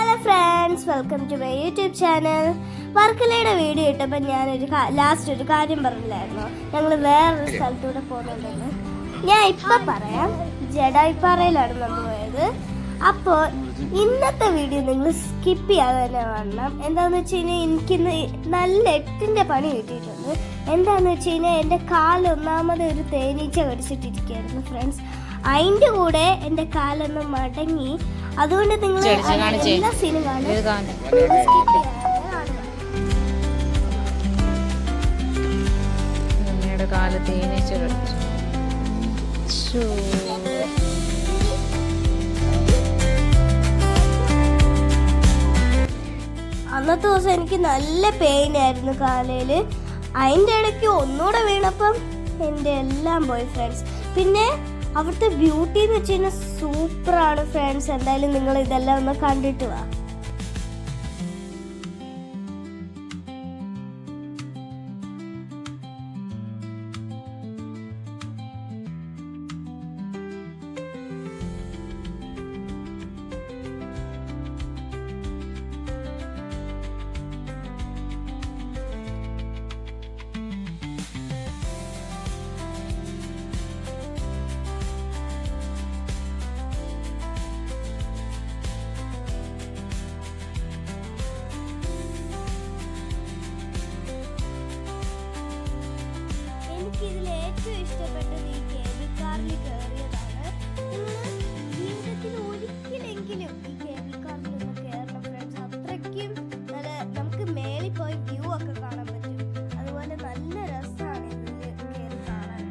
Hello friends, welcome to my YouTube channel. വർക്കലയുടെ video ഇട്ടപ്പോൾ ഞാനൊരു ലാസ്റ്റ് ഒരു കാര്യം പറഞ്ഞില്ലായിരുന്നു, ഞങ്ങൾ വേറൊരു സ്ഥലത്തൂടെ പോകുന്നുണ്ടെന്ന്. ഞാൻ ഇപ്പം പറയാം. ജഡായിപ്പാറയിലാണ് നമ്മൾ പോയത്. അപ്പോൾ ഇന്നത്തെ വീഡിയോ നിങ്ങൾ സ്കിപ്പ് ചെയ്യാതെ തന്നെ കാണണം. എന്താണെന്ന് വെച്ച് കഴിഞ്ഞാൽ എനിക്കിന്ന് നല്ല 8ന്റെ പണി കിട്ടിയിട്ടുണ്ട്. എന്താണെന്ന് വെച്ച് കഴിഞ്ഞാൽ എൻ്റെ കാലൊന്നാമത് ഒരു തേനീച്ച കടിച്ചിട്ടിരിക്കുകയായിരുന്നു ഫ്രണ്ട്സ്. അതിൻ്റെ കൂടെ എൻ്റെ കാലൊന്ന് മടങ്ങി. അതുകൊണ്ട് നിങ്ങൾ എല്ലാ സീനും കാണും. അന്നത്തെ ദിവസം എനിക്ക് നല്ല പെയിൻ ആയിരുന്നു കാലയിൽ. അതിൻ്റെ ഇടയ്ക്ക് ഒന്നുകൂടെ വീണപ്പം എൻ്റെ എല്ലാം പോയി ഫ്രണ്ട്സ്. പിന്നെ അവിടുത്തെ ബ്യൂട്ടി എന്ന് വെച്ച് കഴിഞ്ഞാൽ സൂപ്പറാണ് ഫ്രണ്ട്സ്. എന്തായാലും നിങ്ങൾ ഇതെല്ലാം ഒന്ന് കണ്ടിട്ട് വാ. ഇതിൽ ഏറ്റവും ഇഷ്ടപ്പെട്ടത് ഈ കേബിൾ കാറിൽ കയറിയതാണ്. നിങ്ങൾ ജീവിതത്തിൽ ഒരിക്കലെങ്കിലും ഈ കേബിൾ കാറിൽ ഒന്ന് കയറണം ഫ്രണ്ട്സ്. അത്രയ്ക്കും നല്ല, നമുക്ക് മേളിൽ പോയി വ്യൂ ഒക്കെ കാണാൻ പറ്റും. അതുപോലെ നല്ല രസമാണ് ഇതിൽ കയറി കാണാൻ.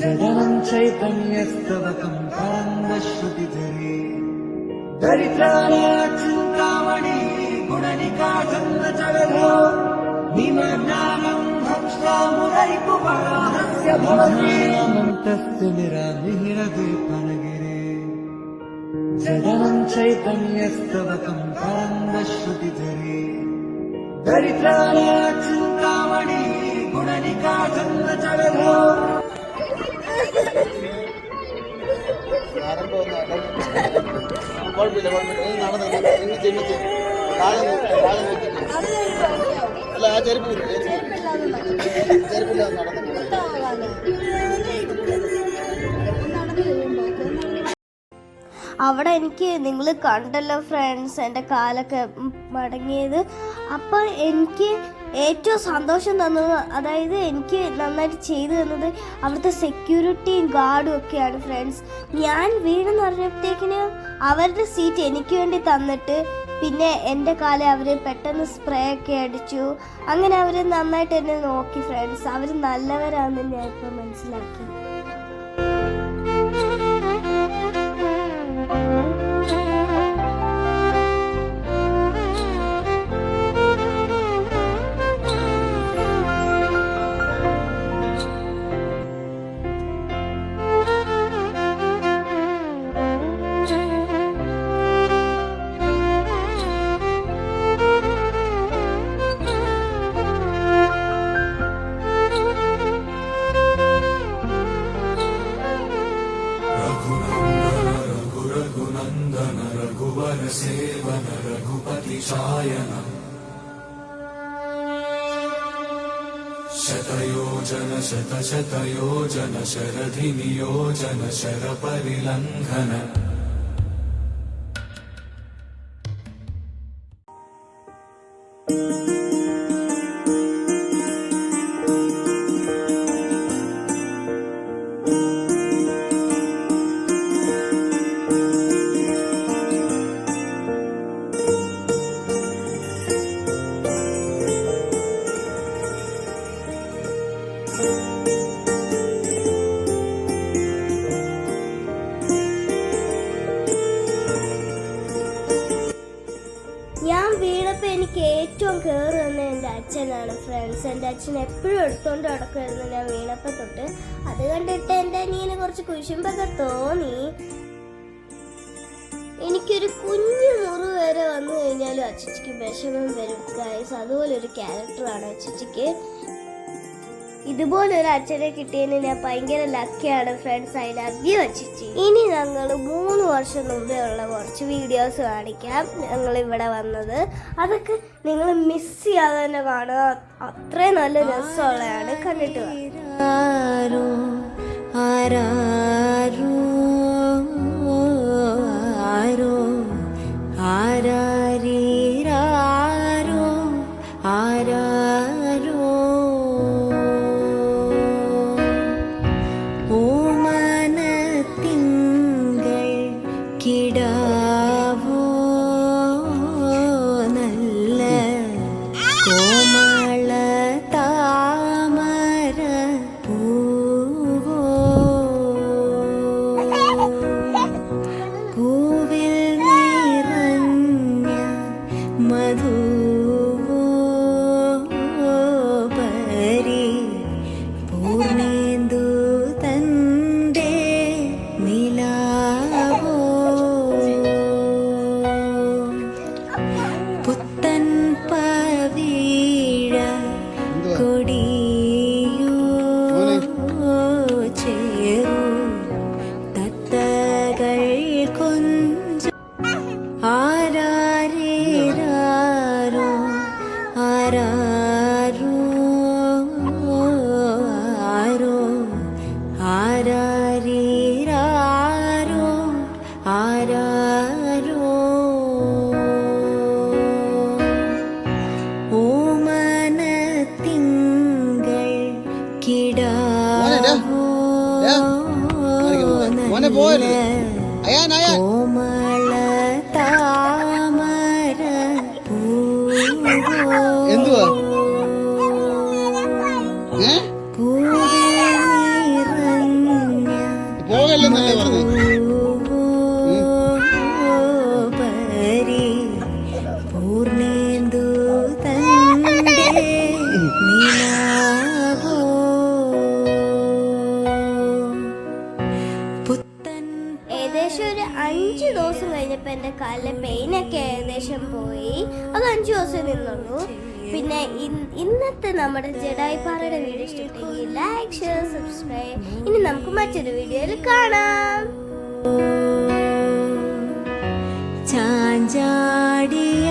जडनं चैतन्यस्तवकं परन्दश्रुतिधरे दरिद्राय चिन्तामणि गुणनिका जन्मजगधो निमज्ञानं हंसामुरैपुपराहस्य भवन्यमन्तस्य निरामिहिरद्वीपनगिरे जडनं चैतन्यस्तवकं परन्दश्रुतिधरे दरिद्राय चिन्तामणि गुणनिका जन्मजगधो കുഴപ്പമില്ല നടന്നു ചെന്നിട്ട് അല്ല ആ ചെരുപ്പില്ലാതെ നടന്നു. അവിടെ എനിക്ക് നിങ്ങൾ കണ്ടല്ലോ ഫ്രണ്ട്സ്, എൻ്റെ കാലൊക്കെ മടങ്ങിയത്. അപ്പം എനിക്ക് ഏറ്റവും സന്തോഷം തന്നത്, അതായത് എനിക്ക് നന്നായിട്ട് ചെയ്തു തന്നത് അവിടുത്തെ സെക്യൂരിറ്റിയും ഗാർഡും ഒക്കെയാണ് ഫ്രണ്ട്സ്. ഞാൻ വീണെന്ന് പറഞ്ഞപ്പോഴത്തേക്കിന് അവരുടെ സീറ്റ് എനിക്ക് വേണ്ടി തന്നിട്ട്, പിന്നെ എൻ്റെ കാലം അവർ പെട്ടെന്ന് സ്പ്രേ ഒക്കെ അടിച്ചു. അങ്ങനെ അവർ നന്നായിട്ട് എന്നെ നോക്കി ഫ്രണ്ട്സ്. അവർ നല്ലവരാണെന്ന് ഞാൻ ഇപ്പോൾ മനസ്സിലാക്കി. सेवन रघुपति चायन शतयोजन शतशतयोजन शरधि नियोजन शर परिलंघन അച്ഛനാണ് ഫ്രണ്ട്സ്. എൻ്റെ അച്ഛൻ എപ്പോഴും എടുത്തോണ്ട് നടക്കുമായിരുന്നു ഞാൻ വീണപ്പോൾ തൊട്ട്. അത് കണ്ടിട്ട് എൻ്റെ അനിയന് കുറച്ച് കുശുമ്പൊക്കെ തോന്നി. എനിക്കൊരു കുഞ്ഞു മുറിവ് വരെ വന്നു കഴിഞ്ഞാലും അച്ചച്ചിക്ക് വിഷമം വരും ഗൈസ്. അതുപോലൊരു ക്യാരക്ടറാണ് അച്ചച്ചിക്ക്. ഇതുപോലൊരു അച്ഛനെ കിട്ടിയതിന് ഞാൻ ഭയങ്കര ലക്കിയാണ് ഫ്രണ്ട്സ്. ഐ ലവ് യു അച്ചച്ചി. ഇനി ഞങ്ങൾ 3 വർഷം മുമ്പേ ഉള്ള കുറച്ച് വീഡിയോസ് കാണിക്കാം. ഞങ്ങൾ ഇവിടെ വന്നത് അതൊക്കെ നിങ്ങൾ മിസ് ചെയ്യാതെ തന്നെ കാണുക. അത്രയും നല്ല രസമുള്ളതാണ്. കണ്ടിട്ട് എന്തുവാ പോകല്ലെന്നല്ലേ പറഞ്ഞു. ഏകദേശം ഒരു 5 ദിവസം കഴിഞ്ഞപ്പോൾ എൻ്റെ കാലിലെ പെയിനൊക്കെ ഏകദേശം പോയി. അത് 5 ദിവസം നിന്നുള്ളൂ. പിന്നെ ഇന്നത്തെ നമ്മുടെ ജഡായിപ്പാറയുടെ വീഡിയോ ഇഷ്ടപ്പെട്ടെങ്കിൽ ലൈക്ക്, ഷെയർ, സബ്സ്ക്രൈബ്. ഇനി നമുക്ക് മറ്റൊരു വീഡിയോയിൽ കാണാം. ചാഞ്ചാടിയ